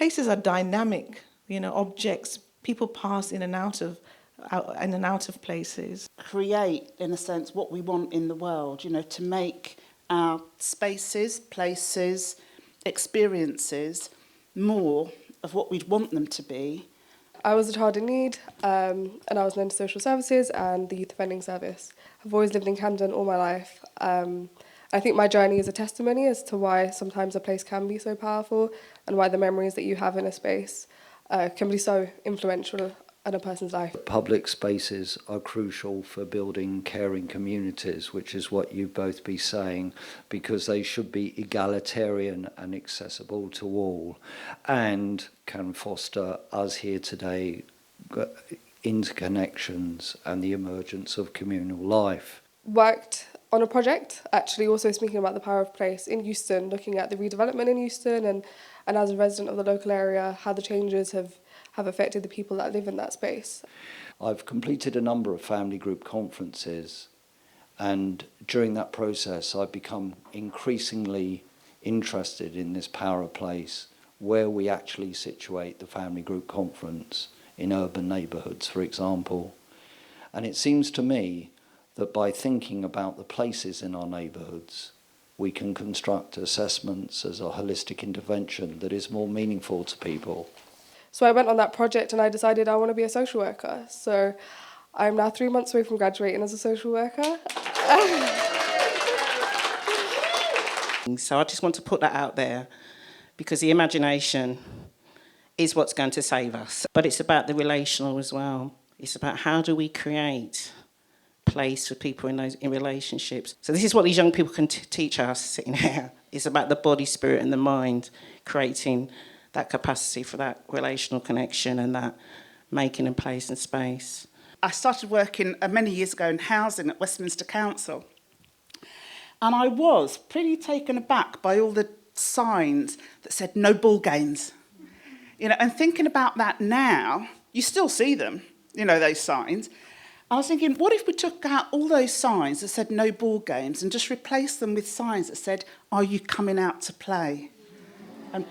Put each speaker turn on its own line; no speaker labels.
places are dynamic, objects, people pass in and out of places.
Create, in a sense, what we want in the world, to make our spaces, places, experiences more of what we'd want them to be.
I was a child in need, and I was known to social services and the youth offending service. I've always lived in Camden all my life. I think my journey is a testimony as to why sometimes a place can be so powerful and why the memories that you have in a space can be so influential in a person's life.
Public spaces are crucial for building caring communities, which is what you both be saying, because they should be egalitarian and accessible to all, and can foster us here today interconnections and the emergence of communal life.
Worked on a project, actually also speaking about the power of place in Euston, looking at the redevelopment in Euston and as a resident of the local area, how the changes have affected the people that live in that space.
I've completed a number of family group conferences, and during that process I've become increasingly interested in this power of place, where we actually situate the family group conference in urban neighbourhoods, for example. And it seems to me that by thinking about the places in our neighbourhoods, we can construct assessments as a holistic intervention that is more meaningful to people.
So I went on that project and I decided I want to be a social worker. So I'm now 3 months away from graduating as a social worker.
So I just want to put that out there, because the imagination is what's going to save us. But it's about the relational as well. It's about how do we create place for people in relationships. So this is what these young people can teach us sitting here. It's about the body, spirit and the mind, creating that capacity for that relational connection and that making of place and space.
I started working many years ago in housing at Westminster Council, and I was pretty taken aback by all the signs that said no ball games. And thinking about that now, you still see them, those signs. I was thinking, what if we took out all those signs that said no ball games and just replaced them with signs that said, are you coming out to play? And